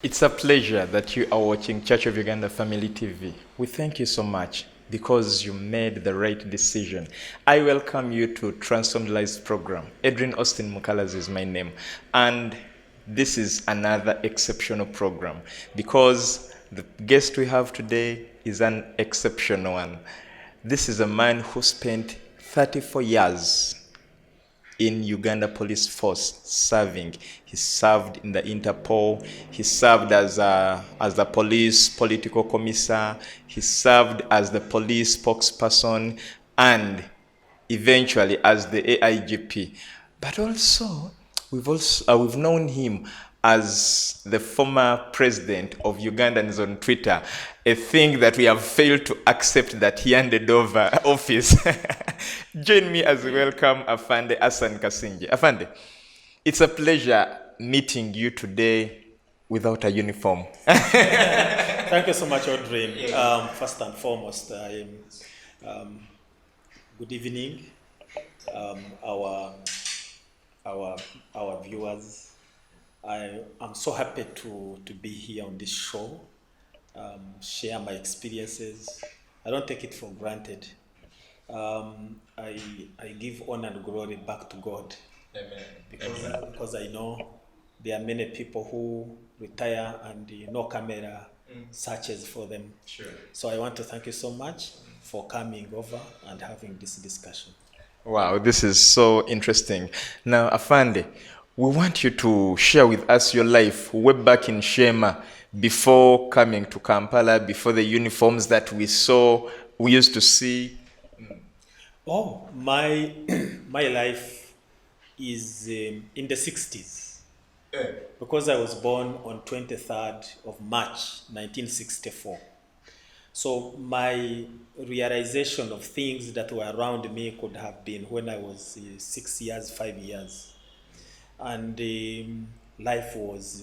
It's a pleasure that you are watching Church of Uganda Family TV. We thank you so much because you made the right decision. I welcome you to Transformed Lives program. Edwin Austin Mukalas is my name. And this is another exceptional program because the guest we have today is an exceptional one. This is a man who spent 34 years in Uganda Police Force serving. He served in the Interpol. He served as the police political commissar. He served as the police spokesperson and eventually as the AIGP. But also, we've known him as the former president of Ugandans on Twitter, a thing that we have failed to accept that he handed over office. Join me as we welcome Afande Asan Kasingye. Afande, it's a pleasure meeting you today without a uniform. Thank you so much, Audrey. First and foremost, good evening, our viewers. I'm so happy to be here on this show, share my experiences. I don't take it for granted. I give honor and glory back to God. Amen. Because I know there are many people who retire and no camera searches for them. Sure. So I want to thank you so much for coming over and having this discussion. Wow, this is so interesting. Now, Afande, we want you to share with us your life way back in Shema, before coming to Kampala, before the uniforms that we used to see. Oh, my life is in the 60s. Because I was born on 23rd of March, 1964. So my realization of things that were around me could have been when I was 6 years, 5 years. And life was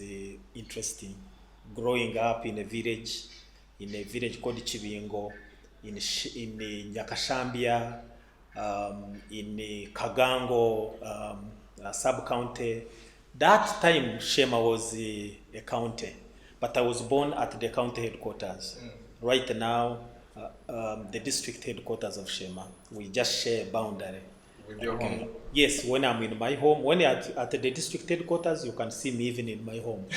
interesting. Growing up in a village called Chibingo, in Nyakashambia, in Kagango sub-county. That time Shema was a county, but I was born at the county headquarters. Right now, the district headquarters of Shema. We just share a boundary. With your home? Yes, when I'm in my home. When at the district headquarters, you can see me even in my home.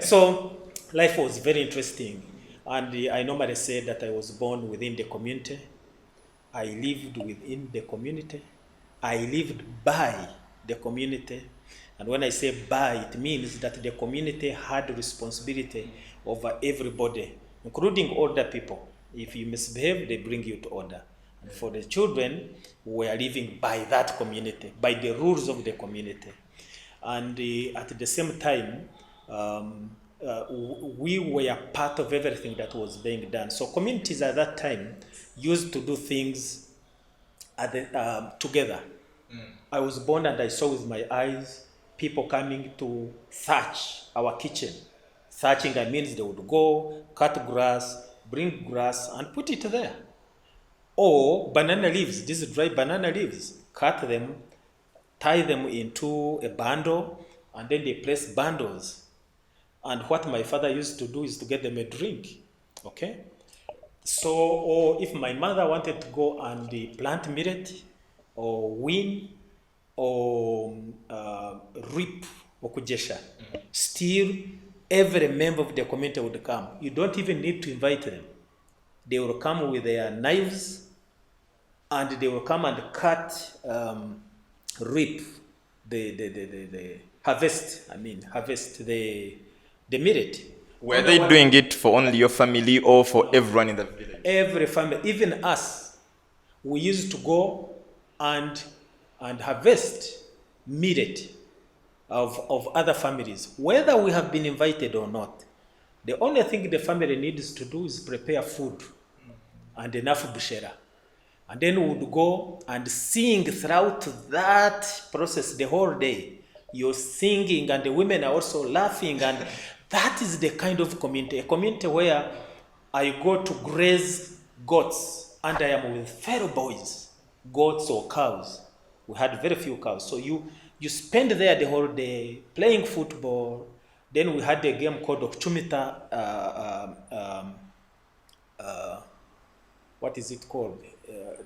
So life was very interesting. And I normally say that I was born within the community. I lived within the community. I lived by the community. And when I say by, it means that the community had responsibility over everybody, including older people. If you misbehave, they bring you to order. And for the children, we are living by that community, by the rules of the community. And at the same time, we were part of everything that was being done. So communities at that time used to do things together. I was born and I saw with my eyes people coming to thatch our kitchen. Thatching, I means they would go, cut grass, bring grass and put it there. Or banana leaves, these dry banana leaves, cut them, tie them into a bundle, and then they place bundles. And what my father used to do is to get them a drink, okay? So, or if my mother wanted to go and plant millet, or win, or reap, or kujesha, still every member of the community would come. You don't even need to invite them. They will come with their knives, and they will come and cut, reap, the harvest the millet. Were they doing it for only your family or for everyone in the village? Every family, even us, we used to go and harvest millet of other families, whether we have been invited or not. The only thing the family needs to do is prepare food and enough bushera. And then we would go and sing throughout that process the whole day. You're singing and the women are also laughing, and that is the kind of community, a community where I go to graze goats and I am with fellow boys, goats or cows. We had very few cows. So you spend there the whole day playing football, Then we had a game called Okchumita, what is it called?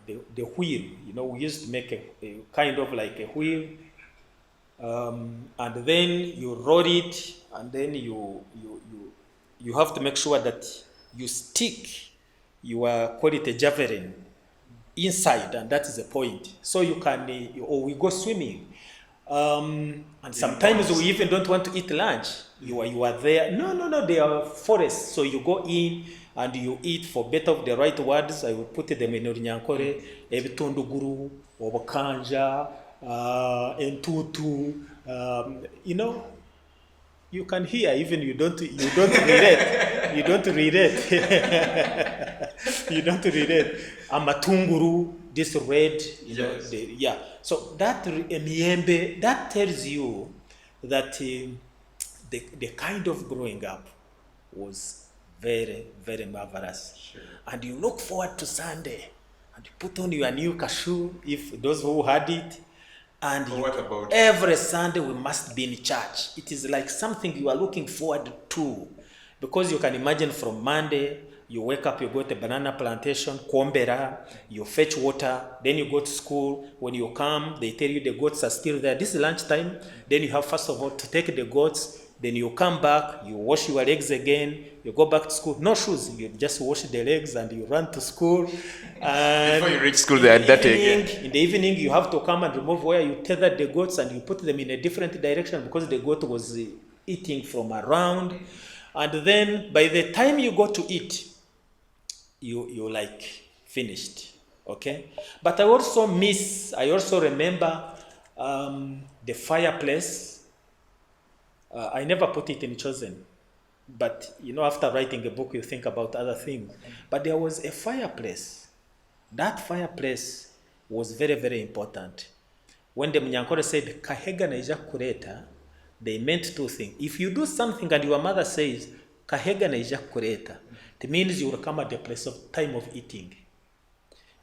The wheel. You know, we used to make a kind of like a wheel, and then you roll it, and then you have to make sure that you stick your call it a javelin inside, and that is the point. So you can, or we go swimming. And sometimes we even don't want to eat lunch. You are there. No, they are forests. So you go in and you eat, for better of the right words. I will put them in Orunyankore, ebitunduguru, obakanja, entutu. You know, you can hear, even you don't relate. You don't relate. You don't relate. Amatunguru, this red, you know, yeah. So that miembe, that tells you that the kind of growing up was very, very marvelous. Sure. And you look forward to Sunday, and you put on your new cashew, if those who had it. And what about every Sunday we must be in church. It is like something you are looking forward to. Because you can imagine from Monday, you wake up, you go to banana plantation, Kombera, you fetch water, then you go to school. When you come, they tell you the goats are still there. This is lunchtime. Then you have, first of all, to take the goats. Then you come back, you wash your legs again, you go back to school. No shoes, you just wash the legs and you run to school. And before you reach school, they are dirty again. In the evening, you have to come and remove where you tethered the goats, and you put them in a different direction because the goat was eating from around. And then by the time you go to eat, you like finished, okay? But I also remember the fireplace. I never put it in Chosen, but you know, after writing a book, you think about other things. But there was a fireplace. That fireplace was very, very important. When the Munyankore said, Kahega naija kureta, they meant two things. If you do something and your mother says, Kahega naija kureta, it means you will come at the place of time of eating.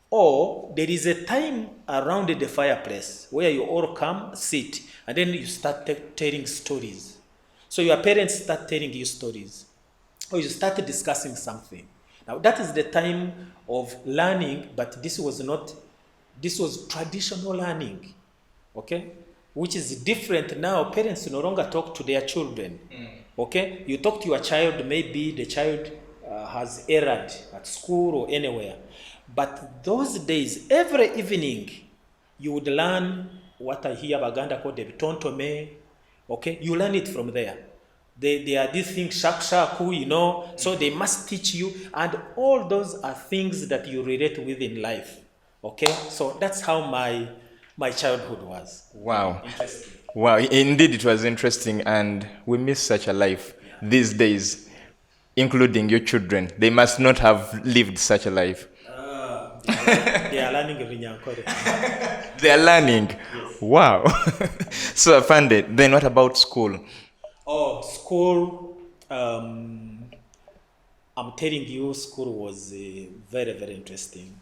Or there is a time around the fireplace where you all come, sit, and then you start telling stories. So your parents start telling you stories, or you start discussing something. Now that is the time of learning, but this was traditional learning, okay? Which is different now. Parents no longer talk to their children, okay? You talk to your child, maybe the child has erred at school or anywhere. But those days, every evening, you would learn what I hear Baganda called the Bitontome. Okay, you learn it from there. They are these things, shaku, you know, so they must teach you, and all those are things that you relate with in life. Okay, so that's how my childhood was. Wow. Interesting. Wow, indeed it was interesting, and we miss such a life these days, including your children. They must not have lived such a life. They are learning Rinyankore. They are learning. Yes. Wow. So, Afande, then what about school? Oh, school. I'm telling you, school was very, very interesting.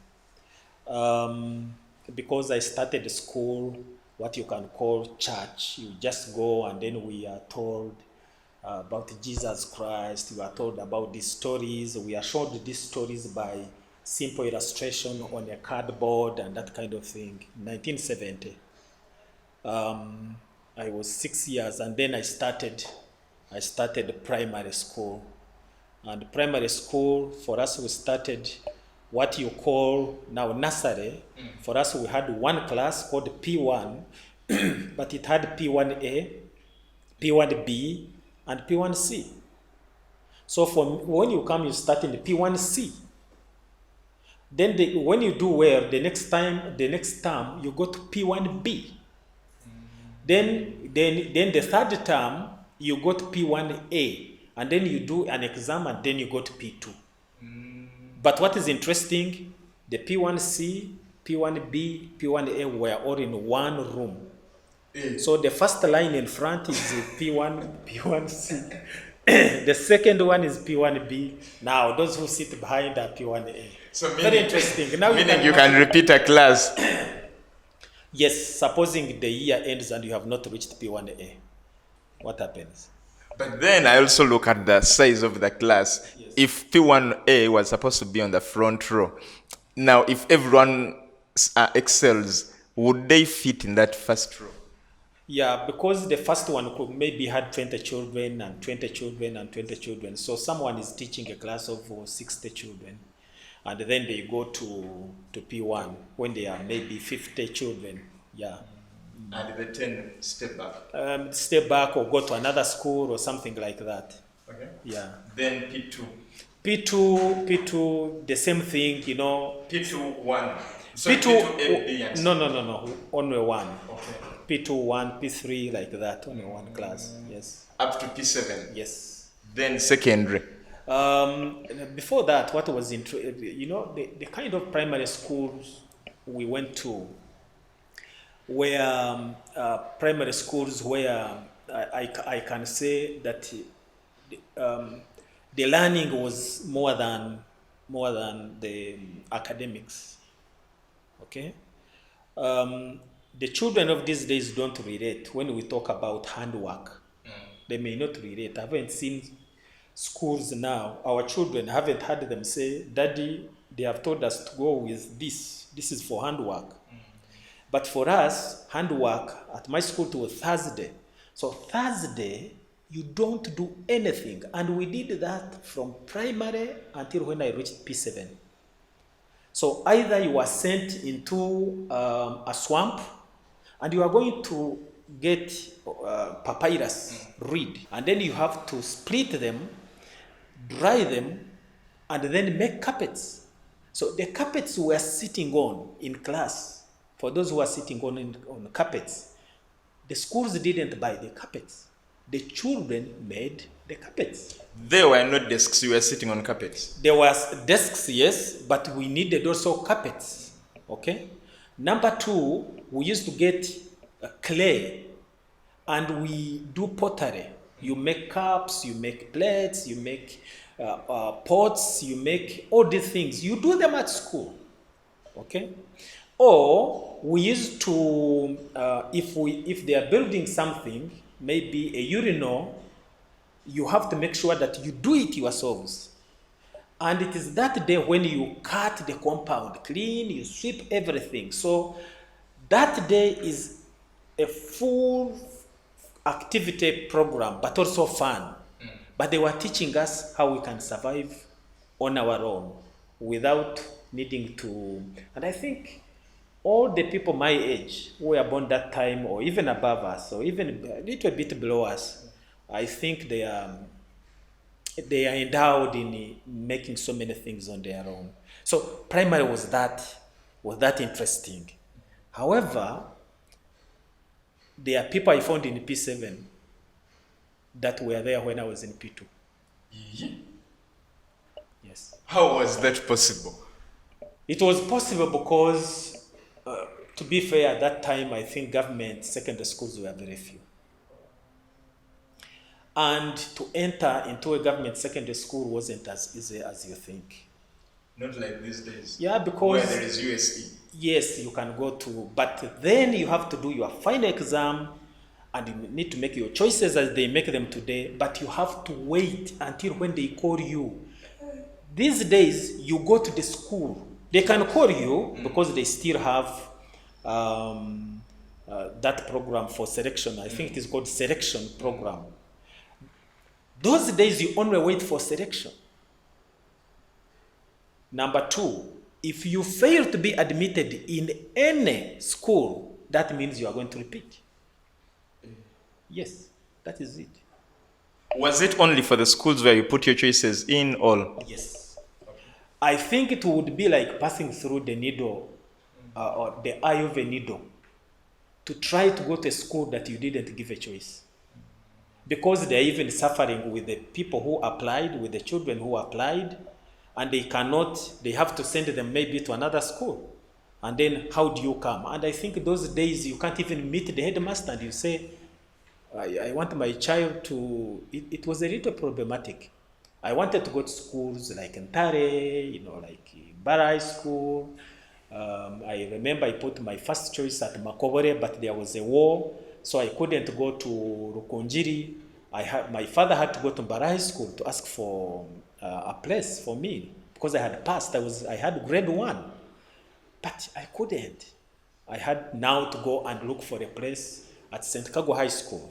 Because I started school, what you can call church. You just go and then we are told about Jesus Christ. We are told about these stories. We are showed these stories by simple illustration on a cardboard and that kind of thing. 1970. I was 6 years, and then I started primary school. And primary school, for us, we started what you call now nursery. For us, we had one class called P1, but it had P1A, P1B, and P1C. So when you come, you start in the P1C. Then when you do well, the next term, you go to P1B. Then the third term, you go to P1A. And then you do an exam, and then you go to P2. But what is interesting, the P1C, P1B, P1A were all in one room. So the first line in front is P1, P1C. The second one is P1B. Now, those who sit behind are P1A. So very interesting. Now you can repeat a class. Yes, supposing the year ends and you have not reached P1A, what happens? But then I also look at the size of the class. Yes. If P1A was supposed to be on the front row, now if everyone excels, would they fit in that first row? Yeah, because the first one could maybe had 20 children and 20 children and 20 children. So someone is teaching a class of 60 children. And then they go to P1 when they are maybe 50 children. Yeah. And the 10 step back. Step back or go to another school or something like that. Okay. Yeah. Then P2. P2, the same thing, you know. P2, 1. So P2, P2, A, B, and C. no, only one. Okay. P2, 1, P3, like that, only one class, yes. Up to P7. Yes. Then secondary. Before that, what was you know, the kind of primary schools we went to were primary schools where I can say that the learning was more than the academics. Okay. The children of these days don't relate when we talk about handwork. They may not relate. I haven't seen schools now. Our children haven't heard them say, "Daddy, they have told us to go with this. This is for handwork." But for us, handwork at my school was Thursday. So Thursday, you don't do anything. And we did that from primary until when I reached P7. So either you are sent into a swamp and you are going to get papyrus reed, and then you have to split them, dry them, and then make carpets. So the carpets we were sitting on in class, for those who are sitting on carpets, the schools didn't buy the carpets. The children made the carpets. There were no desks, you were sitting on carpets. There was desks, yes, but we needed also carpets. Okay. Number two, we used to get clay, and we do pottery. You make cups, you make plates, you make pots, you make all these things. You do them at school. Okay. Or we used to, if they are building something, maybe a urinal, you have to make sure that you do it yourselves. And it is that day when you cut the compound clean, you sweep everything. So that day is a full activity program, but also fun. But they were teaching us how we can survive on our own without needing to. And I think all the people my age who were born that time, or even above us, or even a little bit below us, I think they are endowed in making so many things on their own. So primary was that interesting. However, there are people I found in P7 that were there when I was in P2. Yes. How was that possible? It was possible because, to be fair, at that time, I think government secondary schools were very few. And to enter into a government secondary school wasn't as easy as you think. Not like these days. Yeah, because where there is USE. Yes, you can go to, but then you have to do your final exam and you need to make your choices as they make them today, but you have to wait until when they call you. These days, you go to the school. They can call you because they still have that program for selection. I think it is called selection program. Those days, you only wait for selection. Number two, if you fail to be admitted in any school, that means you are going to repeat. Yes, that is it. Was it only for the schools where you put your choices in all? Yes. I think it would be like passing through the needle or the eye of a needle to try to go to a school that you didn't give a choice. Because they're even suffering with the people who applied, with the children who applied, and they have to send them maybe to another school. And then how do you come? And I think those days you can't even meet the headmaster and you say, I want my child to, it was a little problematic. I wanted to go to schools like Ntare, like Barai School. I remember I put my first choice at Makobore, but there was a war, so I couldn't go to Rukunjiri. my father had to go to Mbara High School to ask for a place for me because I had passed. I had grade 1, but I couldn't. I had now to go and look for a place at St. Kagwa High School,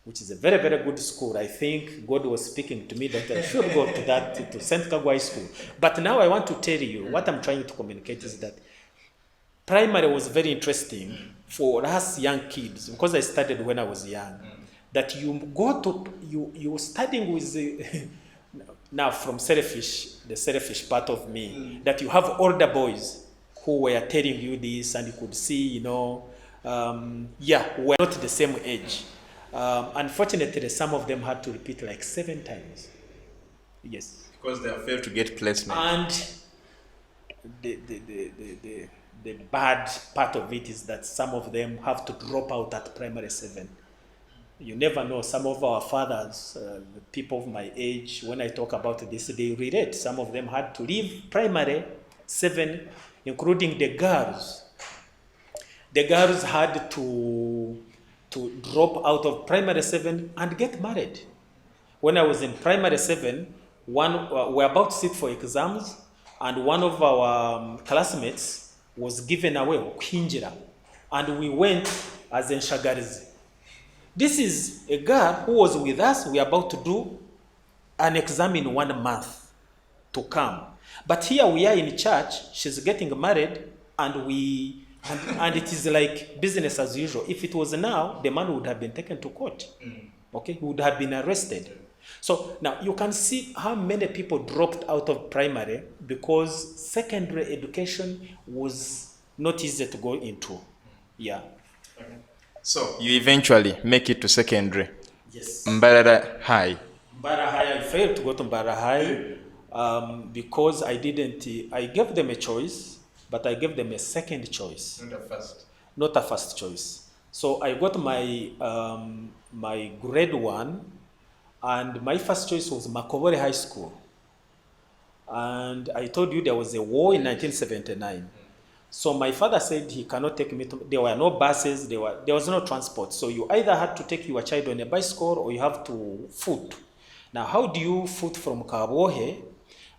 which is a very, very good school. I think God was speaking to me that I should go to St. Kagwa High School. But now I want to tell you, what I'm trying to communicate is that primary was very interesting for us young kids, because I started when I was young, that you studying with now from the selfish part of me, that you have older boys who were telling you this, and you could see, we're not the same age. Unfortunately, some of them had to repeat like 7 times. Yes. Because they have failed to get placement. And the bad part of it is that some of them have to drop out at primary 7. You never know. Some of our fathers, the people of my age, when I talk about this, they relate. Some of them had to leave primary 7, including the girls. The girls had to drop out of primary 7 and get married. When I was in primary 7, we're about to sit for exams, and one of our classmates was given away, Kinjira, and we went as enshagarizi. This is a girl who was with us. We are about to do an exam in 1 month to come. But here we are in church, she's getting married, and it is like business as usual. If it was now, the man would have been taken to court. Okay, he would have been arrested. So now you can see how many people dropped out of primary because secondary education was not easy to go into. Yeah. Okay. So you eventually make it to secondary. Yes. Mbara High. Mbara High, I failed to go to Mbara High because I gave them a choice, but I gave them a second choice. Not a first. Not a first choice. So I got my grade 1, and my first choice was Makobore High School. And I told you there was a war in 1979. So my father said he cannot take me there were no buses, there was no transport. So you either had to take your child on a bicycle or you have to foot. Now, how do you foot from Kabohe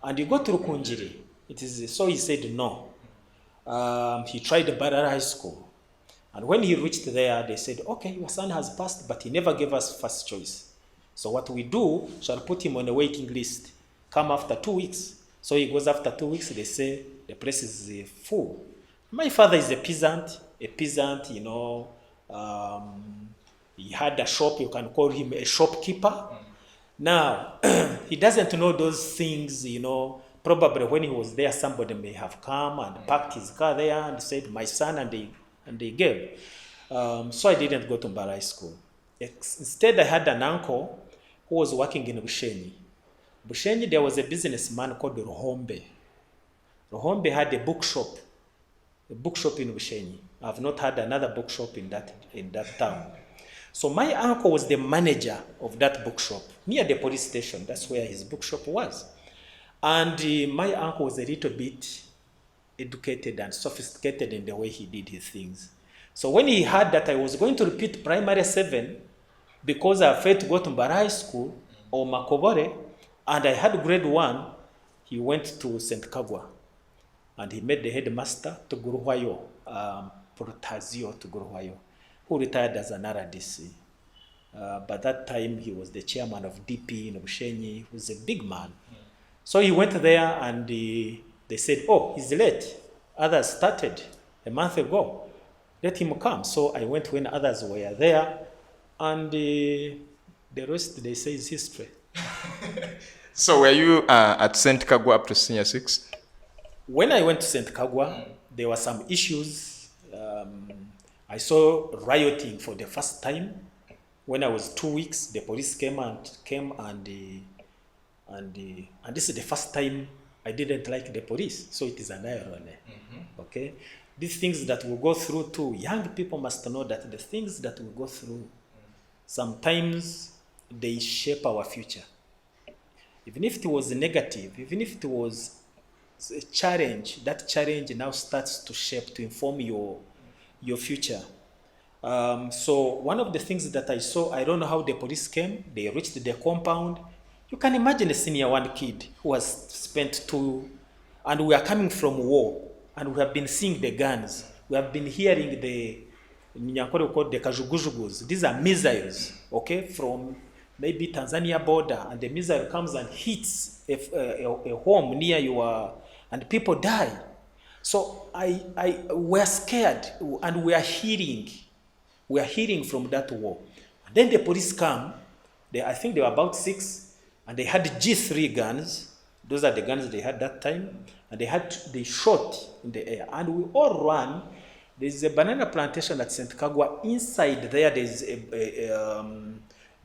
and you go to Rukunjiri? So he said no. He tried Barara High School. And when he reached there, they said, okay, your son has passed, but he never gave us first choice. So what we do, shall put him on a waiting list. Come after 2 weeks. So he goes after 2 weeks, they say the place is full. My father is a peasant, he had a shop, you can call him a shopkeeper. Now, he doesn't know those things, Probably when he was there, somebody may have come and parked his car there and said, my son, and they gave. So I didn't go to Mbarai School. Instead, I had an uncle who was working in Bushenyi. Bushenyi, there was a businessman called Rohombe. Rohombe had a bookshop in Bushenyi. I've not had another bookshop in that town. So my uncle was the manager of that bookshop near the police station. That's where his bookshop was. And my uncle was a little bit educated and sophisticated in the way he did his things. So when he heard that I was going to repeat primary 7 because I failed to go to Mbara High School or Makobore, and I had grade 1, he went to St. Kagwa. And he met the headmaster to Guruhwayo, Protazio to Guruhwayo, who retired as an RDC. But that time he was the chairman of DP in Bushenyi. He was a big man. So he went there and they said, oh, he's late. Others started a month ago. Let him come. So I went when others were there, and the rest, they say, is history. So were you at St. Kagwa up to senior 6? When I went to St. Kagwa, there were some issues. I saw rioting for the first time. When I was 2 weeks, the police came and this is the first time I didn't like the police. So it is an irony. Okay? These things that we go through too, young people must know that the things that we go through, sometimes they shape our future. Even if it was negative, even if it was a challenge, that challenge now starts to shape, to inform your future. So one of the things that I saw, I don't know how the police came. They reached the compound. You can imagine a senior one kid who has spent two, and we are coming from war, and we have been seeing the guns. We have been hearing the Nyankore called the kajugujugus. These are missiles, okay, from maybe Tanzania border, and the missile comes and hits a home near your, and people die. So we're scared, and we are hearing from that war. And then the police come. I think they were about 6, and they had G3 guns. Those are the guns they had that time, and they shot in the air, and we all ran. There's a banana plantation at St. Kagwa. Inside there is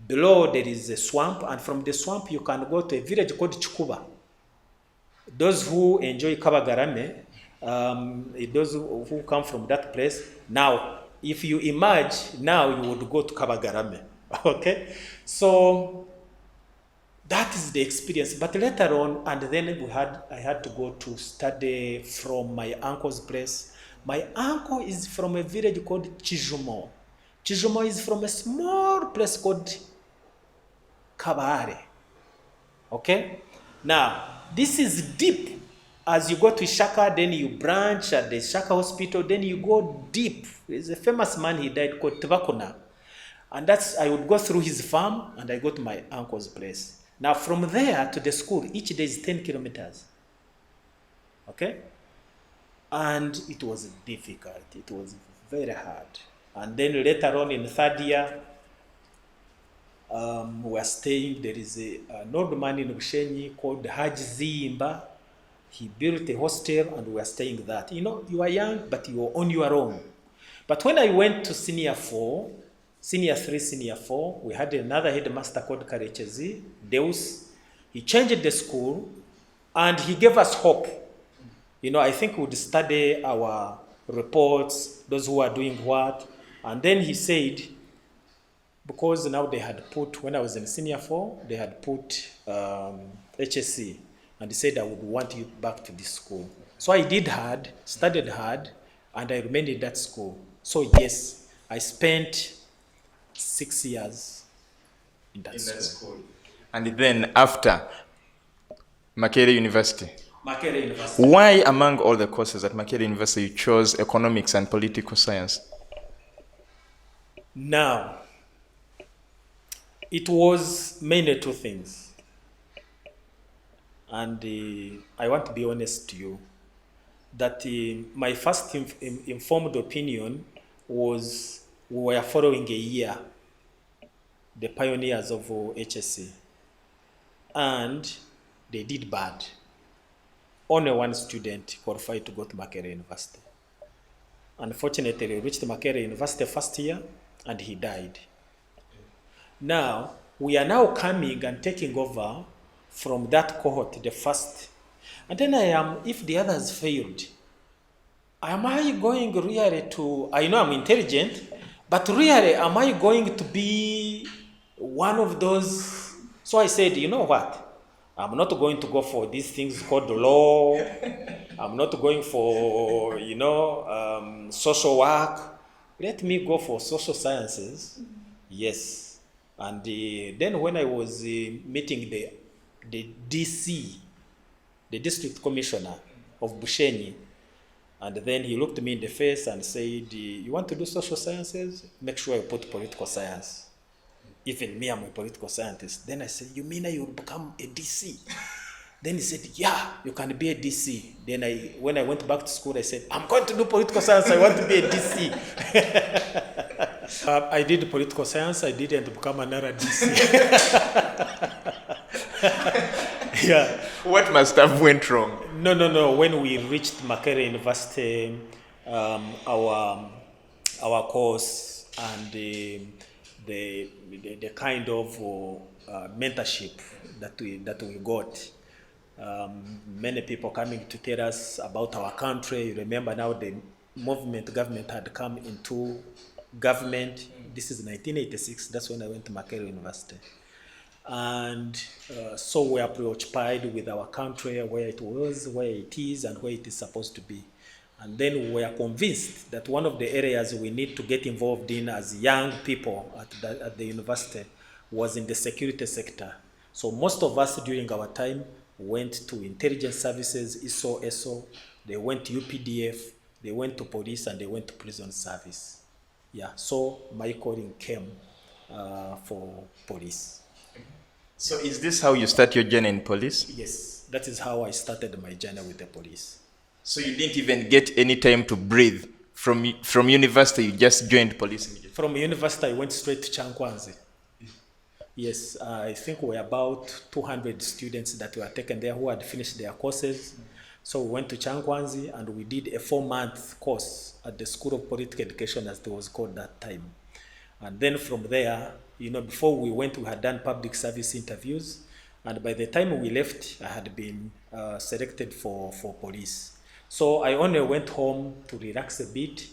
below there is a swamp, and from the swamp you can go to a village called Chikuba. Those who enjoy Kabagarame, those who come from that place, now, if you emerge, now you would go to Kabagarame, okay? So, that is the experience. But later on, and then I had to go to study from my uncle's place. My uncle is from a village called Chijumo. Chijumo is from a small place called Kabare, okay? Now, this is deep. As you go to Shaka, then you branch at the Shaka Hospital, then you go deep. There's a famous man, he died, called Tibakuna. And I would go through his farm, and I go to my uncle's place. Now, from there to the school, each day is 10 kilometers. Okay? And it was difficult. It was very hard. And then later on in third year, we were staying. There is an old man in Bushenyi called Haji Zimba. He built a hostel, and we were staying that. You know, you are young, but you are on your own. But when I went to senior 3, senior 4, we had another headmaster called Karechezi, Deus. He changed the school, and he gave us hope. You know, I think we would study our reports, those who are doing what. And then he said, because now they had put, when I was in senior 4, they had put HSC. And he said, I would want you back to this school. So I did hard, studied hard, and I remained in that school. So yes, I spent 6 years in that school. And then after Makerere University. Makerere University. Why among all the courses at Makerere University you chose economics and political science? Now, it was mainly 2 things. And I want to be honest to you that my first informed opinion was we were following a year, the pioneers of HSC, and they did bad. Only one student qualified to go to Makerere University. Unfortunately, he reached Makerere University first year, and he died. Now, we are now coming and taking over from that cohort, the first. And then if the others failed, am I going really to, I know I'm intelligent, but really, am I going to be one of those? So I said, you know what? I'm not going to go for these things called law. I'm not going for, social work. Let me go for social sciences. Yes. And then when I was meeting the DC, the district commissioner of Bushenyi, and then he looked me in the face and said, you want to do social sciences? Make sure you put political science. Even me, I'm a political scientist. Then I said, you mean I will become a DC? Then he said, yeah, you can be a DC. Then when I went back to school, I said, I'm going to do political science. I want to be a DC. I did political science. I didn't become another DC. Yeah. What must have went wrong? No. When we reached Makerere University, our course and the kind of mentorship that we got. Many people coming to tell us about our country. You remember now the government had come into government. This is 1986. That's when I went to Makerere University. And so we are preoccupied with our country, where it was, where it is, and where it is supposed to be. And then we were convinced that one of the areas we need to get involved in as young people at the university was in the security sector. So most of us during our time went to intelligence services, ESO, they went to UPDF, they went to police, and they went to prison service. Yeah, so my calling came for police. So is this how you start your journey in police? Yes, that is how I started my journey with the police. So you didn't even get any time to breathe. From university, you just joined police immediately? From university, I went straight to Chankwanzi. Yes, I think we were about 200 students that were taken there who had finished their courses. So we went to Chankwanzi and we did a 4-month course at the School of Political Education, as it was called that time. And then from there, before we went, we had done public service interviews. And by the time we left, I had been selected for police. So I only went home to relax a bit.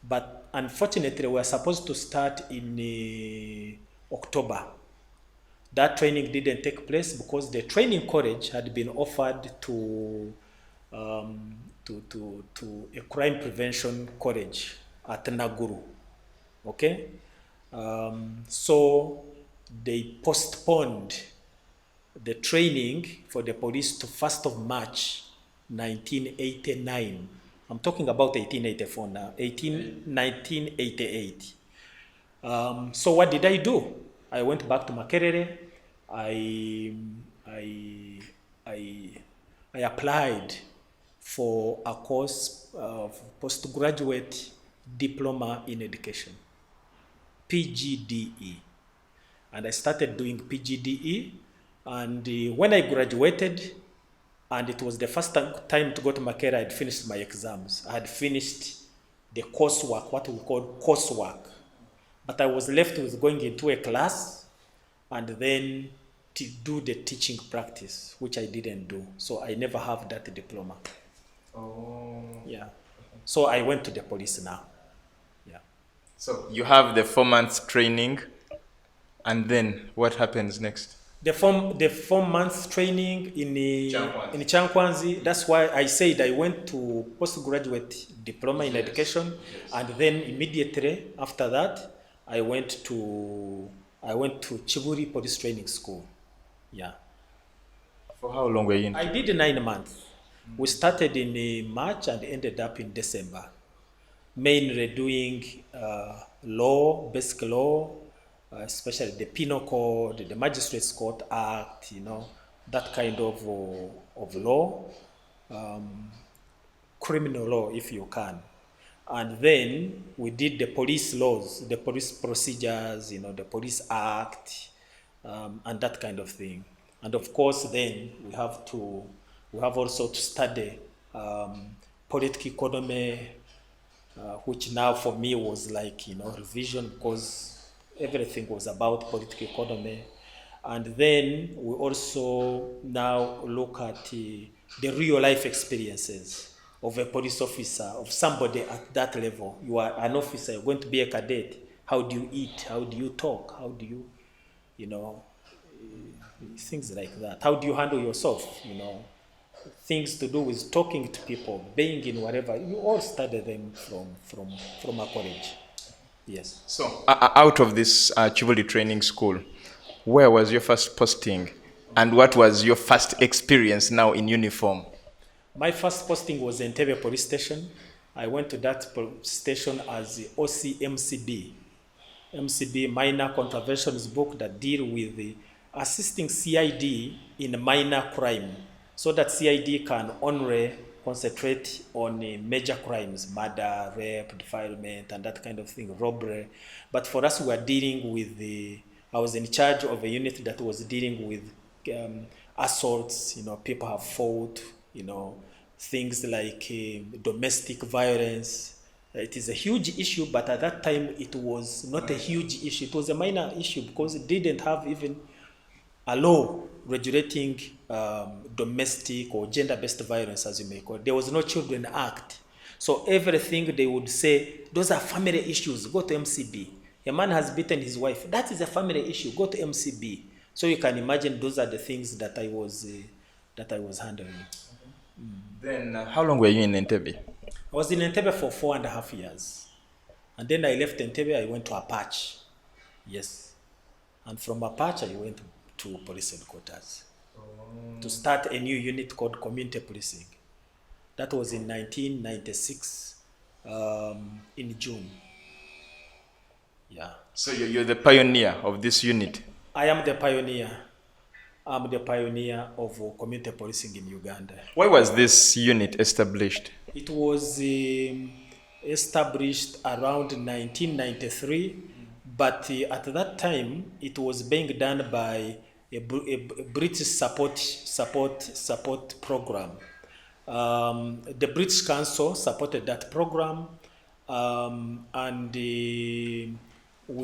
But unfortunately, we were supposed to start in October. That training didn't take place because the training college had been offered to a crime prevention college at Naguru. Okay? So they postponed the training for the police to 1st of March 1989. I'm talking about 1884 now, 1988. So what did I do? I went back to Makerere. I applied for a course of postgraduate diploma in education, PGDE. And I started doing PGDE. And when I graduated, and it was the first time to go to Makerere, I had finished my exams. I had finished the coursework, what we call coursework. But I was left with going into a class and then to do the teaching practice, which I didn't do. So I never have that diploma. Oh. Yeah. So I went to the police now. Yeah. So you have the 4 months training, and then what happens next? The 4 months training in Chankwanzi. That's why I said I went to postgraduate diploma in education, and then immediately after that, I went to Chiburi Police Training School. Yeah. For how long were you in? I did 9 months. We started in March and ended up in December, mainly doing law, basic law, especially the Penal Code, the Magistrates Court Act, that kind of law, criminal law if you can. And then we did the police laws, the police procedures, the Police Act, and that kind of thing. And of course, then we have also to study political economy, which now for me was like, revision, because everything was about political economy. And then we also now look at the real life experiences of a police officer, of somebody at that level. You are an officer, you're going to be a cadet. How do you eat? How do you talk? How do you, things like that. How do you handle yourself? Things to do with talking to people, being in whatever. You all study them from a college. Yes. So out of this Chibuli training school, where was your first posting, and what was your first experience now in uniform? My first posting was in Entebbe Police Station. I went to that station as the OCMCB. MCB, Minor Contraventions Book, that deal with the assisting CID in minor crime, so that CID can only concentrate on major crimes, murder, rape, defilement, and that kind of thing, robbery. But for us, we were dealing with I was in charge of a unit that was dealing with assaults, people have fought, things like domestic violence. It is a huge issue, but at that time it was not a huge issue. It was a minor issue because it didn't have even a law regulating domestic or gender-based violence, as you may call it. There was no Children Act. So everything they would say, those are family issues, go to MCB. A man has beaten his wife, that is a family issue, go to MCB. So you can imagine those are the things that I was handling. Then how long were you in Entebbe? I was in Entebbe for 4.5 years. And then I left Entebbe, I went to Apache. Yes. And from Apache, I went to police headquarters to start a new unit called community policing. That was in 1996, in June. Yeah. So you're the pioneer of this unit. I am the pioneer. I'm the pioneer of community policing in Uganda. Why was this unit established? It was established around 1993, but at that time it was being done by a British support program. The British Council supported that program, and we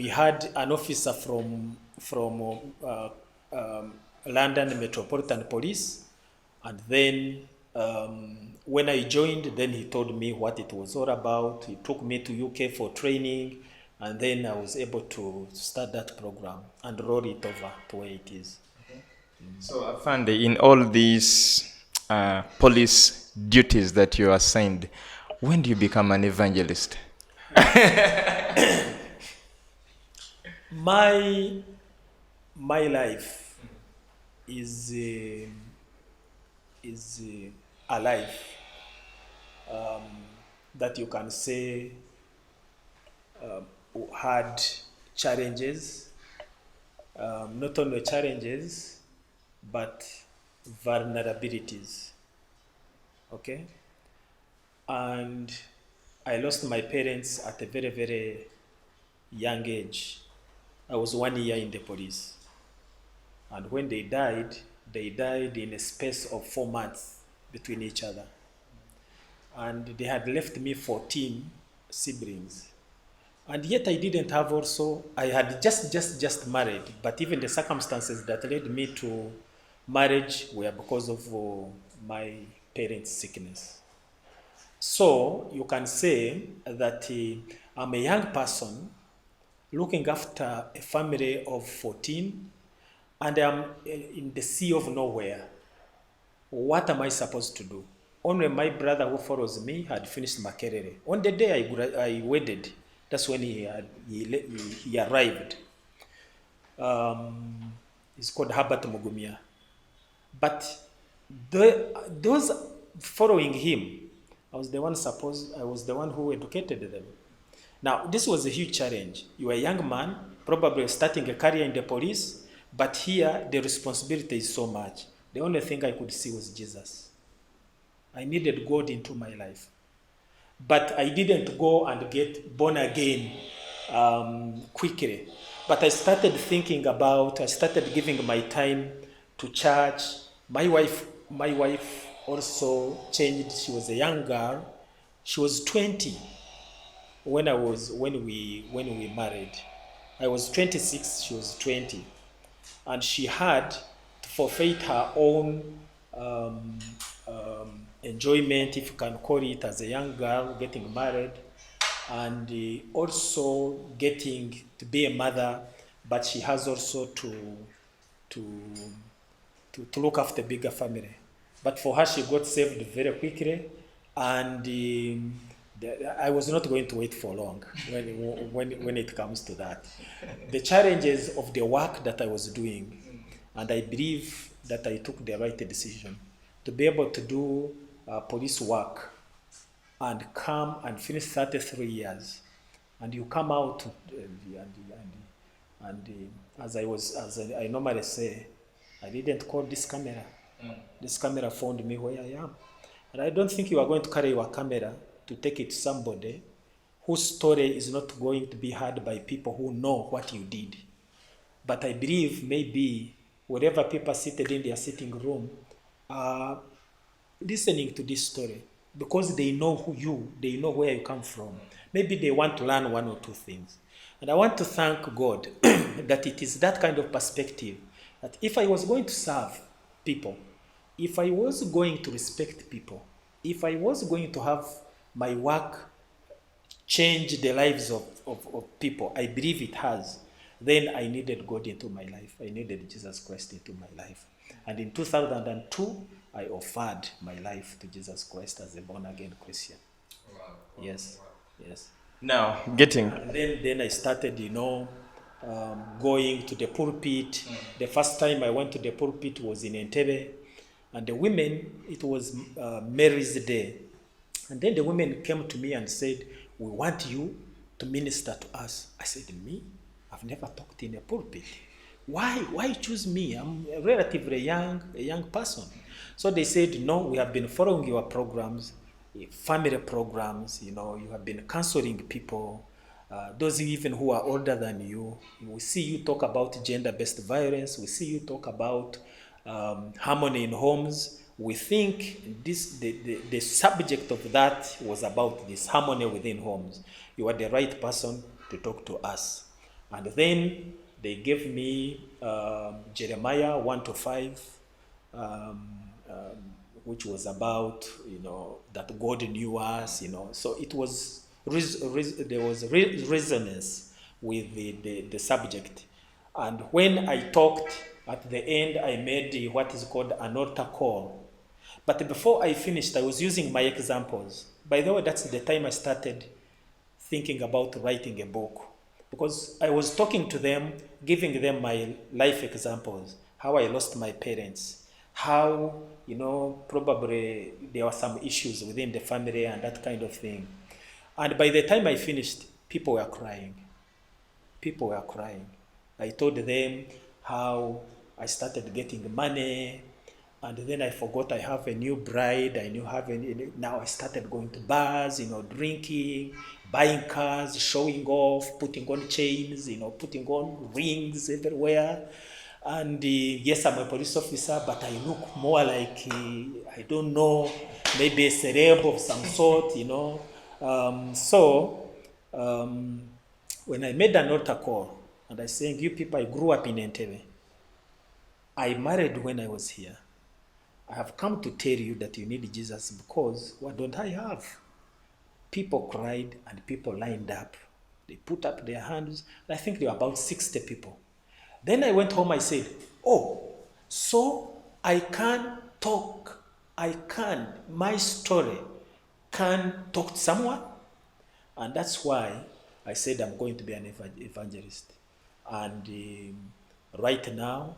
had an officer from London Metropolitan Police, and then when I joined, then he told me what it was all about. He took me to UK for training, and then I was able to start that program and roll it over to where it is. So Afande, in all these police duties that you are assigned, when do you become an evangelist? My life is a life that you can say had challenges, not only challenges, but vulnerabilities. Okay? And I lost my parents at a very, very young age. I was 1 year in the police. And when they died in a space of 4 months between each other. And they had left me 14 siblings. And yet I didn't have also, I had just married, but even the circumstances that led me to marriage were because of my parents' sickness. So you can say that I'm a young person looking after a family of 14, and I'm in the sea of nowhere. What am I supposed to do? Only my brother who follows me had finished Makerere. On the day I wedded, that's when he arrived. He's called Herbert Mugumia. But those following him, I was the one who educated them. Now, this was a huge challenge. You are a young man, probably starting a career in the police, but here the responsibility is so much. The only thing I could see was Jesus. I needed God into my life. But I didn't go and get born again quickly. But I started giving my time to church. My wife also changed. She was a young girl. She was 20 when we married. I was 26, she was 20. And she had to forfeit her own enjoyment, if you can call it, as a young girl getting married, and also getting to be a mother, but she has also to look after a bigger family. But for her, she got saved very quickly, and I was not going to wait for long when it comes to that. The challenges of the work that I was doing, and I believe that I took the right decision to be able to do police work and come and finish 33 years. And you come out, and as I normally say, I didn't call this camera. This camera found me where I am. And I don't think you are going to carry your camera to take it to somebody whose story is not going to be heard by people who know what you did. But I believe maybe wherever people seated in their sitting room are listening to this story because they know they know where you come from. Maybe they want to learn one or two things. And I want to thank God that it is that kind of perspective that if I was going to serve people, if I was going to respect people, if I was going to have my work change the lives of people, I believe it has, then I needed God into my life. I needed Jesus Christ into my life. And in 2002, I offered my life to Jesus Christ as a born-again Christian. Wow. Yes, yes. Now, getting And then I started, going to the pulpit. The first time I went to the pulpit was in Entebbe, and the women, it was Mary's Day. And then the women came to me and said, "We want you to minister to us." I said, "Me? I've never talked in a pulpit. Why? Why choose me? I'm a relatively a young person." So they said, "No, we have been following your programs, family programs. You have been counseling people, those even who are older than you. We see you talk about gender-based violence. We see you talk about harmony in homes. We think the subject of that was about this harmony within homes. You are the right person to talk to us." And then they gave me Jeremiah 1 to 5, um, um, which was about, that God knew us, So it was, there was resonance with the subject. And when I talked, at the end, I made what is called an altar call. But before I finished, I was using my examples. By the way, that's the time I started thinking about writing a book, because I was talking to them, giving them my life examples, how I lost my parents, how, probably there were some issues within the family and that kind of thing. And by the time I finished, people were crying. People were crying. I told them how I started getting money, and then I forgot I have a new bride. Now I started going to bars, drinking, buying cars, showing off, putting on chains, putting on rings everywhere. And yes, I'm a police officer, but I look more like, I don't know, maybe a celeb of some sort. So when I made an altar call and I saying, "You people, I grew up in Entebbe. I married when I was here. I have come to tell you that you need Jesus, because what don't I have?" People cried and people lined up. They put up their hands. I think there were about 60 people. Then I went home, I said, "Oh, so I can talk. My story can talk to someone." And that's why I said I'm going to be an evangelist. And right now,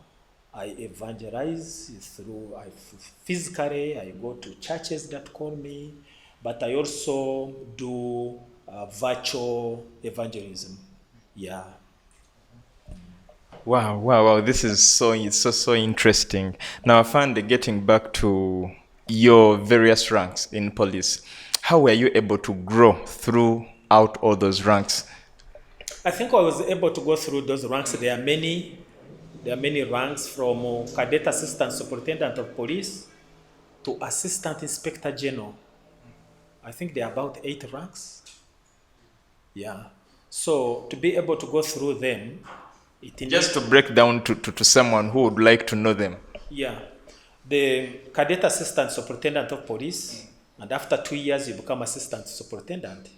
I evangelize through, physically, I go to churches that call me, but I also do virtual evangelism. Yeah. wow, wow, wow. This is so interesting. Now, I find getting back to your various ranks in police. How were you able to grow throughout all those ranks? I think I was able to go through those ranks. There are many ranks, from cadet assistant superintendent of police to assistant inspector general. I think there are about 8 ranks. Yeah. So to be able to go through them, it Just needs, to break down to someone who would like to know them. yeah, the cadet assistant superintendent of police, and after 2 years you become assistant superintendent.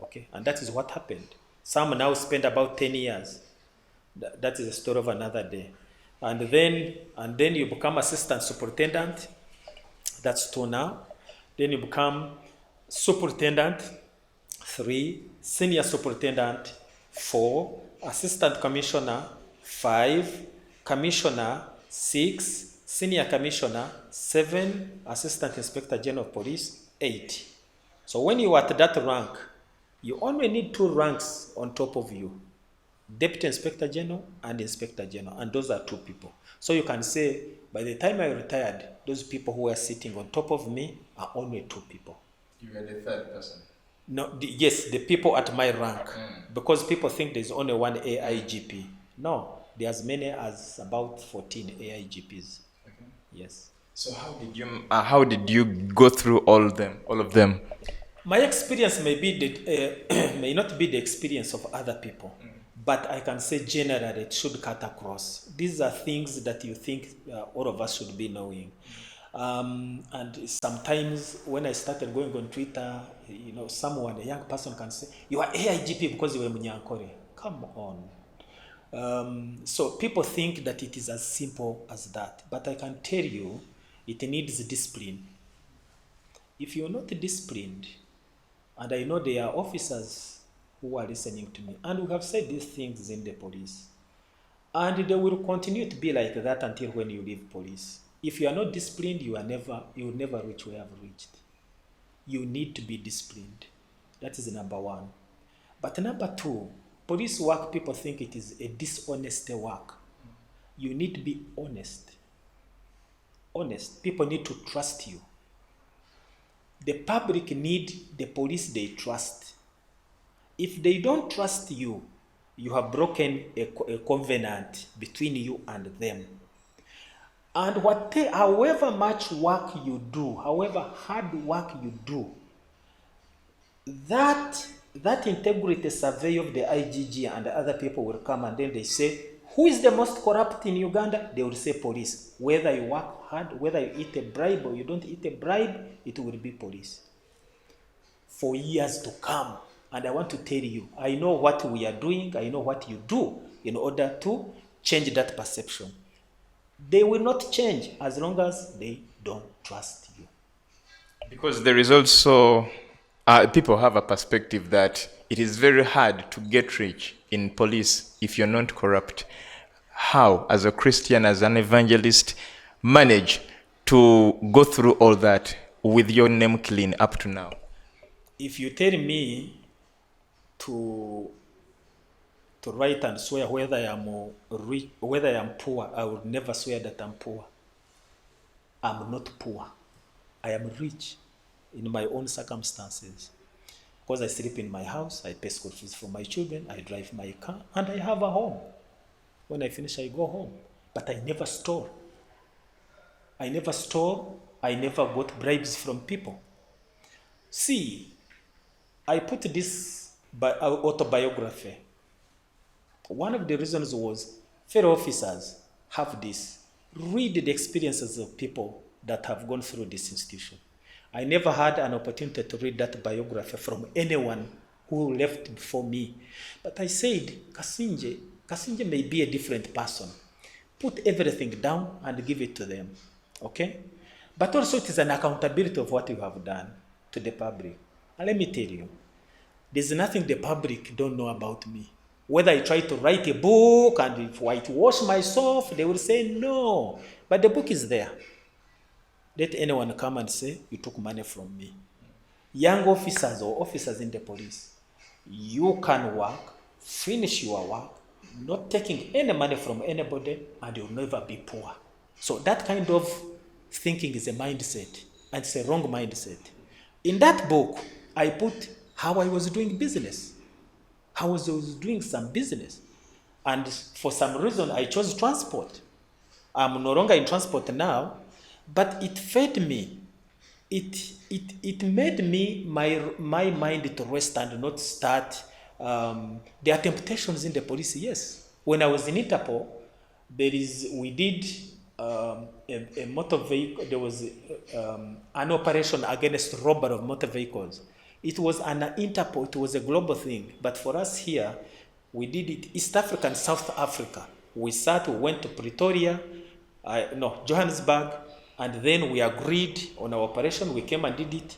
Okay, and that is what happened. Some now spend about 10 years. That is a story of another day. And then you become assistant superintendent. That's 2 now. Then you become superintendent, 3, senior superintendent, 4, assistant commissioner, 5, commissioner, 6, senior commissioner, 7, assistant inspector general of police, 8. So when you are at that rank, you only need 2 ranks on top of you: Deputy Inspector General and Inspector General, and those are 2 people. So you can say, by the time I retired, those people who were sitting on top of me are only 2 people. You were the third person. No, yes, the people at my rank, because people think there's only one AIGP. No, there's many as about 14 AIGPs. Okay. Yes. So how did you go through all of them? My experience may not be the experience of other people, but I can say generally it should cut across. These are things that you think all of us should be knowing. And sometimes when I started going on Twitter, a young person can say, "You are AIGP because you were Munyankore." Come on. So people think that it is as simple as that, but I can tell you it needs discipline. If you're not disciplined, And I know there are officers who are listening to me. And we have said these things in the police. And they will continue to be like that until when you leave police. If you are not disciplined, you will never reach where I've reached. You need to be disciplined. That is number one. But number two, police work, people think it is a dishonest work. You need to be honest. Honest. People need to trust you. The public need the police they trust. If they don't trust you, you have broken a covenant between you and them. And however much work you do, however hard work you do, that integrity survey of the IGG and other people will come, and then they say, who is the most corrupt in Uganda? They will say police. Whether you work hard, whether you eat a bribe or you don't eat a bribe, it will be police. For years to come. And I want to tell you, I know what we are doing, I know what you do in order to change that perception. They will not change as long as they don't trust you. Because there is also, people have a perspective that it is very hard to get rich in police if you're not corrupt. How, as a Christian, as an evangelist, manage to go through all that with your name clean up to now? If you tell me to write and swear whether I am rich, whether I am poor, I will never swear that I'm poor. I'm not poor. I am rich in my own circumstances. Because I sleep in my house, I pay school fees for my children, I drive my car, and I have a home. When I finish, I go home. But I never stole. I never stole. I never got bribes from people. See, I put this autobiography. One of the reasons was fellow officers have this. Read the experiences of people that have gone through this institution. I never had an opportunity to read that biography from anyone who left before me. But I said, Kasingye may be a different person. Put everything down and give it to them. Okay? But also it is an accountability of what you have done to the public. And let me tell you, there's nothing the public don't know about me. Whether I try to write a book and whitewash myself, they will say no. But the book is there. Let anyone come and say, you took money from me. Young officers or officers in the police, you can work, finish your work, not taking any money from anybody, and you'll never be poor. So that kind of thinking is a mindset, and it's a wrong mindset. In that book, I put how I was doing business. How I was doing some business. And for some reason, I chose transport. I'm no longer in transport now, but it fed me. It made me my mind to rest and not start. There are temptations in the police, yes. When I was in Interpol, we did a motor vehicle. There was an operation against robbery of motor vehicles. It was an Interpol, it was a global thing. But for us here, we did it East Africa and South Africa. We went to Pretoria, Johannesburg, and then we agreed on our operation. We came and did it.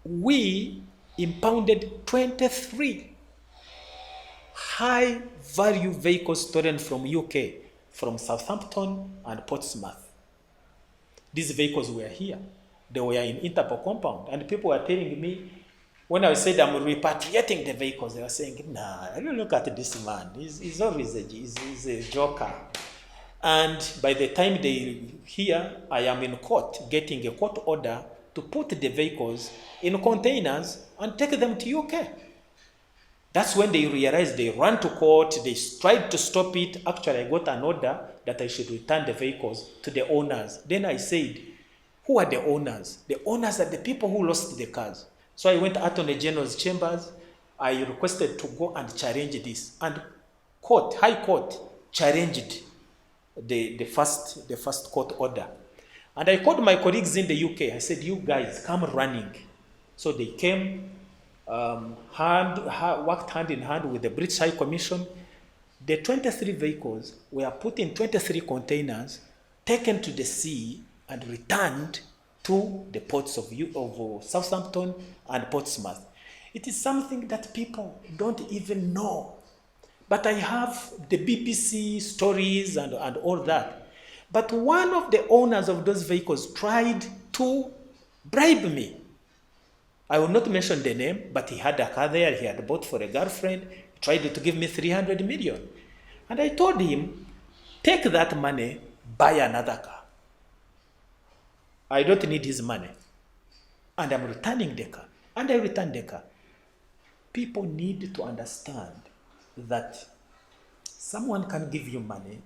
We impounded 23 high-value vehicles stolen from UK, from Southampton and Portsmouth. These vehicles were here. They were in Interpol compound. And people were telling me, when I said I'm repatriating the vehicles, they were saying, nah, look at this man. He's always a joker. And by the time they hear, I am in court, getting a court order to put the vehicles in containers and take them to UK. That's when they realized they ran to court, they tried to stop it. Actually, I got an order that I should return the vehicles to the owners. Then I said, who are the owners? The owners are the people who lost the cars. So I went to Attorney General's chambers. I requested to go and challenge this. And High Court challenged the first court order. And I called my colleagues in the UK. I said, you guys, come running. So they came, worked hand in hand with the British High Commission. The 23 vehicles were put in 23 containers, taken to the sea, and returned to the ports of Southampton and Portsmouth. It is something that people don't even know. But I have the BBC stories and all that. But one of the owners of those vehicles tried to bribe me. I will not mention the name, but he had a car there, he had bought for a girlfriend, he tried to give me 300 million. And I told him, take that money, buy another car. I don't need his money. And I'm returning the car. And I returned the car. People need to understand that someone can give you money,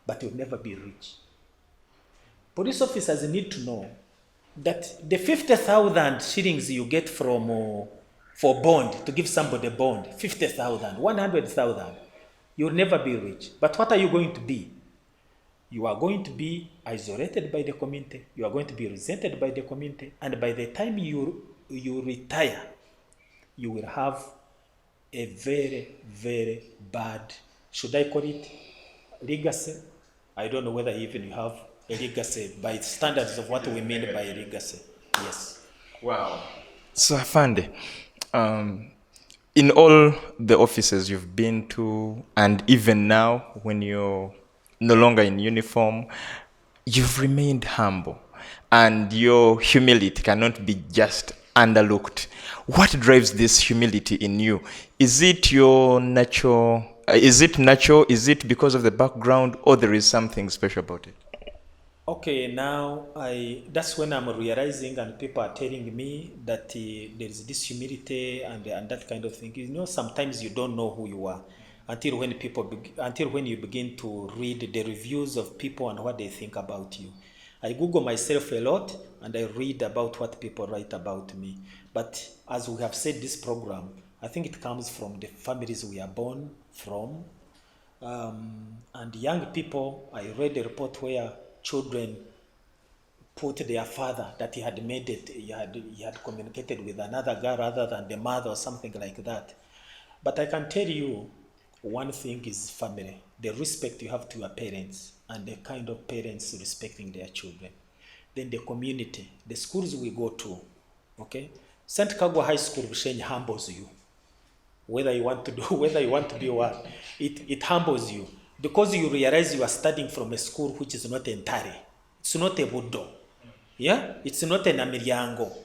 but you'll never be rich. Police officers need to know that the 50,000 shillings you get from for bond, to give somebody a bond, 50,000, 100,000, you'll never be rich. But what are you going to be? You are going to be isolated by the community. You are going to be resented by the community. And by the time you retire, you will have a very, very bad, should I call it legacy? I don't know whether even you have a legacy by standards of what we mean by a legacy. Yes. Wow. So, Afande, in all the offices you've been to, and even now when you're no longer in uniform, you've remained humble, and your humility cannot be just underlooked. What drives this humility in you? Is it your natural? Is it natural? Is it because of the background, or there is something special about it? Okay, now that's when I'm realizing, and people are telling me that there is this humility and that kind of thing. You know, sometimes you don't know who you are until when you begin to read the reviews of people and what they think about you. I Google myself a lot and I read about what people write about me. But as we have said, this program, I think it comes from the families we are born from. And young people, I read a report where children put their father that he had made it, he had communicated with another girl rather than the mother or something like that. But I can tell you, one thing is family, the respect you have to your parents, and the kind of parents respecting their children. Then the community, the schools we go to, okay? St. Kagwa High School Bushenyi humbles you. Whether you want to be what, it humbles you. Because you realize you are studying from a school which is not entire. It's not a Budo. Yeah? It's not an Amiriango.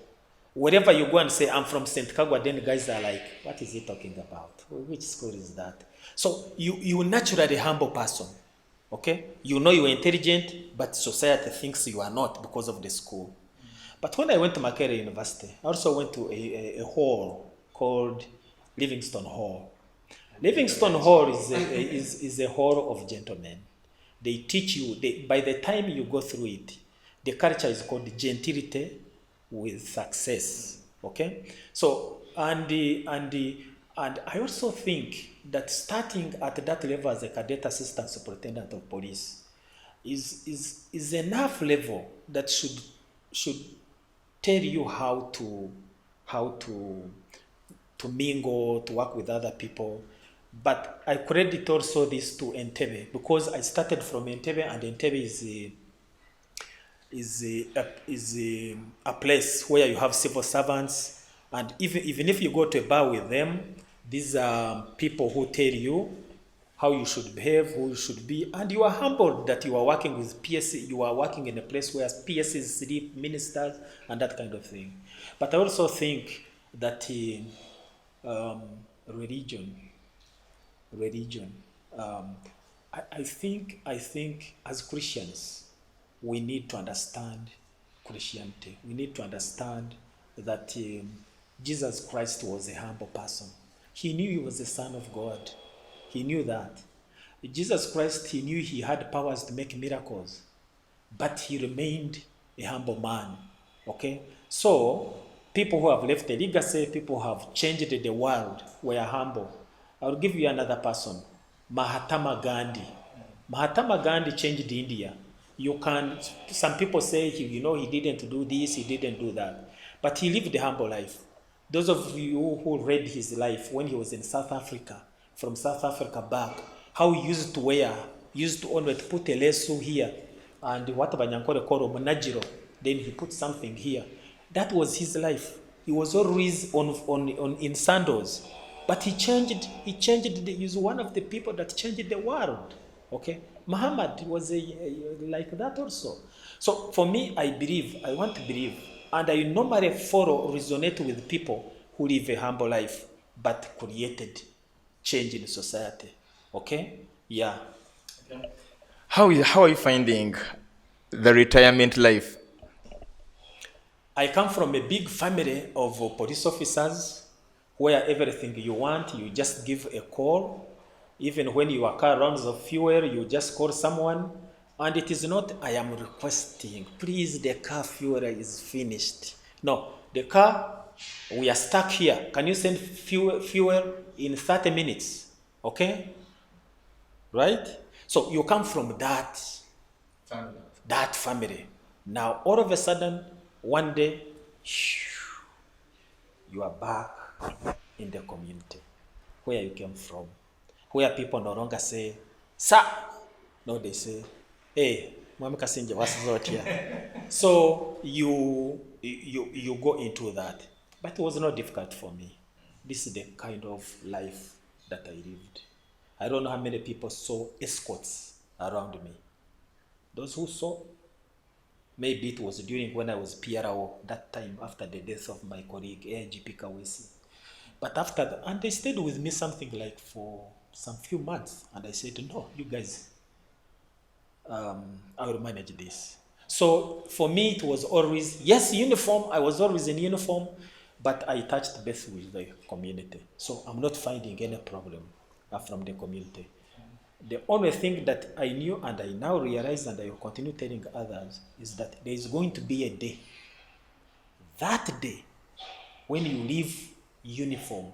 Wherever you go and say, I'm from St. Kagwa, then guys are like, what is he talking about? Which school is that? So you naturally humble person. Okay? You know you are intelligent, but society thinks you are not because of the school. But when I went to Makerere University, I also went to a hall called Livingstone Hall. Livingstone Hall is a hall of gentlemen. They teach you, by the time you go through it, the culture is called gentility with success. Okay? So, and I also think that starting at that level as a cadet assistant superintendent of police is enough level that should tell you how to mingle, to work with other people. But I credit also this to Entebbe, because I started from Entebbe, and Entebbe is a place where you have civil servants, and even if you go to a bar with them, these are people who tell you how you should behave, who you should be, and you are humbled that you are working with PSC, you are working in a place where PSCs sleep, ministers, and that kind of thing. But I also think that religion. I think as Christians, we need to understand Christianity. We need to understand that Jesus Christ was a humble person. He knew he was the Son of God. He knew that. Jesus Christ, he knew he had powers to make miracles, but he remained a humble man. Okay? So, people who have left a legacy, people who have changed the world, were humble. I'll give you another person, Mahatma Gandhi. Mahatma Gandhi changed India. Some people say, he didn't do this, he didn't do that. But he lived a humble life. Those of you who read his life when he was in South Africa, from South Africa back, how he used to always put a lesu here, and what Banyankore call munajiro, then he put something here. That was his life. He was always on in sandals. But he's one of the people that changed the world. Okay? Muhammad was like that also. So for me, I want to believe, and I normally resonate with people who live a humble life, but created change in society. Okay? Yeah. How are you finding the retirement life? I come from a big family of police officers where everything you want, you just give a call. Even when your car runs out of fuel, you just call someone. And it is not, I am requesting, please, the car fuel is finished. No, the car, we are stuck here. Can you send fuel in 30 minutes? Okay? Right? So you come from that family. Now, all of a sudden, one day, you are back in the community where you came from, where people no longer say, "Sir," no, they say, "Hey, Mwami Kasingye, what's out here?" So you go into that, but it was not difficult for me. This is the kind of life that I lived. I don't know how many people saw escorts around me. Those who saw, maybe it was during when I was PRO, that time after the death of my colleague, AIGP Kawesi. But after that, and they stayed with me something like for some few months. And I said, no, you guys, I will manage this. So for me, it was always, yes, uniform. I was always in uniform, but I touched base with the community. So I'm not finding any problem from the community. The only thing that I knew and I now realize and I will continue telling others is that there is going to be a day, that day, when you leave uniform,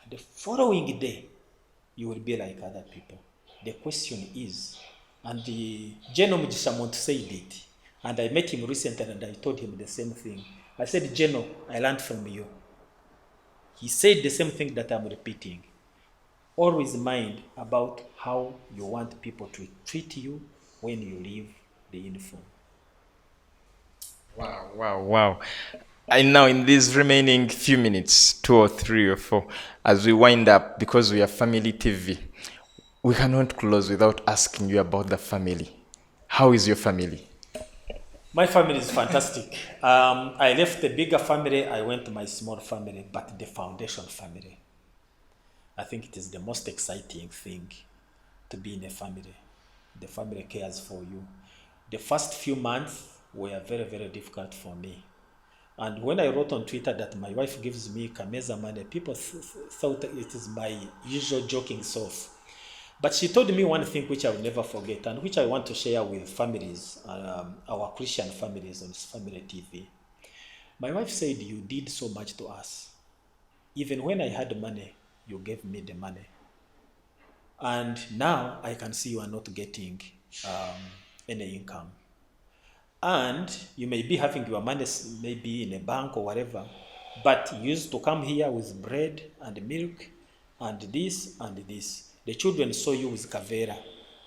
and the following day, you will be like other people. The question is, and the General Mugishamont said it, and I met him recently and I told him the same thing. I said, General, I learned from you. He said the same thing that I'm repeating. Always mind about how you want people to treat you when you leave the uniform. Wow. And now, in these remaining few minutes, 2 or 3 or 4, as we wind up, because we are Family TV, we cannot close without asking you about the family. How is your family? My family is fantastic. I left the bigger family, I went to my small family, but the foundation family. I think it is the most exciting thing to be in a family. The family cares for you. The first few months were very, very difficult for me. And when I wrote on Twitter that my wife gives me Kameza money, people thought it is my usual joking self. But she told me one thing which I will never forget and which I want to share with families, our Christian families on Family TV. My wife said, you did so much to us. Even when I had money, you gave me the money. And now I can see you are not getting any income. And you may be having your money maybe in a bank or whatever, but you used to come here with bread and milk and this and this. The children saw you with kavera.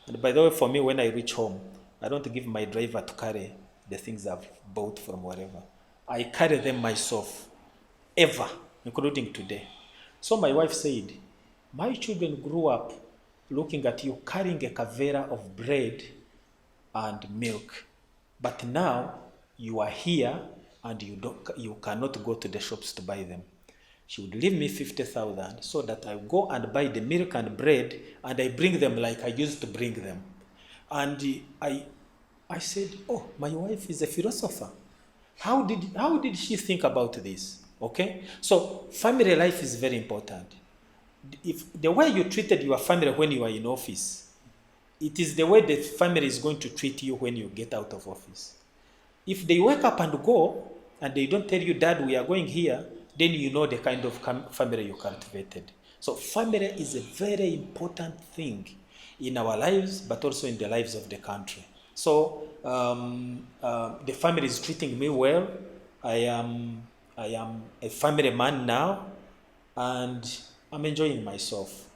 And by the way, for me, when I reach home, I don't give my driver to carry the things I've bought from wherever. I carry them myself, ever, including today. So my wife said, my children grew up looking at you carrying a kavera of bread and milk. But now you are here and you cannot go to the shops to buy them. She would leave me 50,000 so that I go and buy the milk and bread and I bring them like I used to bring them. And I said, oh, my wife is a philosopher. How did she think about this? Okay? So family life is very important. If the way you treated your family when you are in office, it is the way the family is going to treat you when you get out of office. If they wake up and go, and they don't tell you, Dad, we are going here, then you know the kind of family you cultivated. So family is a very important thing in our lives, but also in the lives of the country. So the family is treating me well. I am a family man now, and I'm enjoying myself.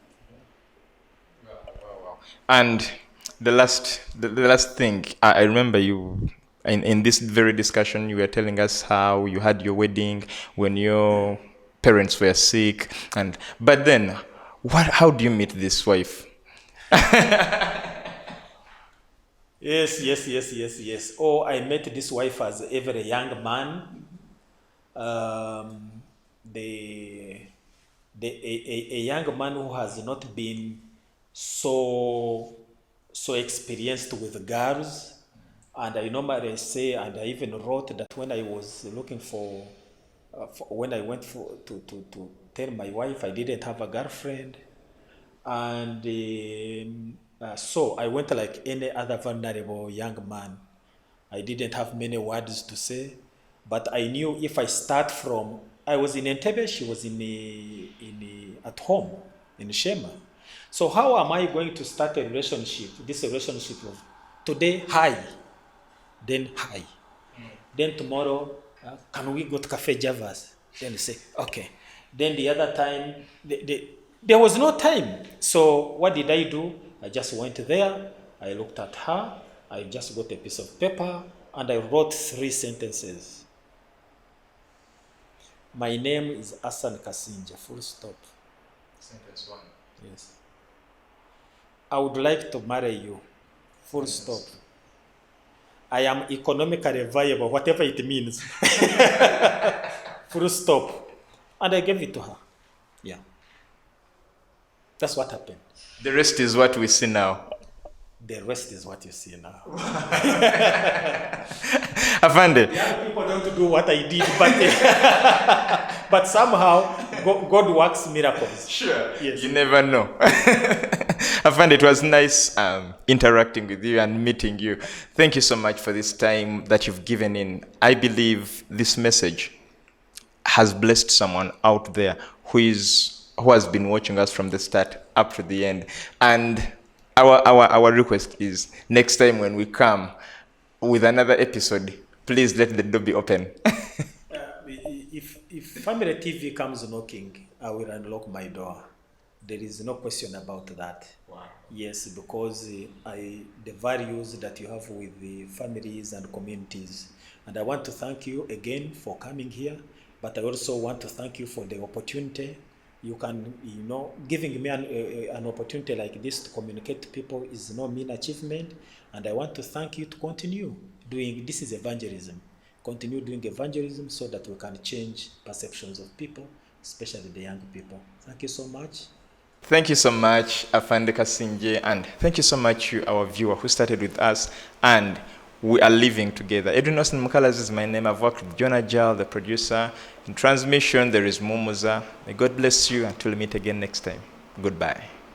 And the last thing, I remember you In this very discussion, you were telling us how you had your wedding when your parents were sick, but then, how do you meet this wife? Yes. Oh, I met this wife as a very young man. A young man who has not been so experienced with girls. And I normally say, and I even wrote that when I was looking when I went to tell my wife I didn't have a girlfriend. And so I went like any other vulnerable young man. I didn't have many words to say, but I knew if I start from, I was in Entebbe, she was at home in Shema. So how am I going to start a relationship? This relationship of today, hi, then hi, then tomorrow, can we go to Cafe Javas? Then you say, okay. Then the other time, there was no time. So what did I do? I just went there, I looked at her, I just got a piece of paper, and I wrote 3 sentences. My name is Asan Kasingye, full stop. Sentence 1. Yes. I would like to marry you, full stop. I am economically viable, whatever it means. Full stop. And I gave it to her. Yeah. That's what happened. The rest is what we see now. The rest is what you see now. Afande. Young people don't do what I did, but somehow God works miracles. Sure. Yes. You never know. Afande, it was nice interacting with you and meeting you. Thank you so much for this time that you've given in. I believe this message has blessed someone out there who has been watching us from the start up to the end. And our request is, next time when we come with another episode, please let the door be open. If Family TV comes knocking, I will unlock my door. There is no question about that. Wow. Yes, because the values that you have with the families and communities. And I want to thank you again for coming here, but I also want to thank you for the opportunity. You can, giving me an opportunity like this to communicate to people is no mean achievement. And I want to thank you to continue doing, this is evangelism. Continue doing evangelism so that we can change perceptions of people, especially the young people. Thank you so much. Thank you so much, Asan Kasingye, and thank you so much to our viewer who started with us, and we are living together. Asan Kasingye is my name. I've worked with Jonah Jal, the producer. In transmission, there is Momoza. May God bless you until we meet again next time. Goodbye.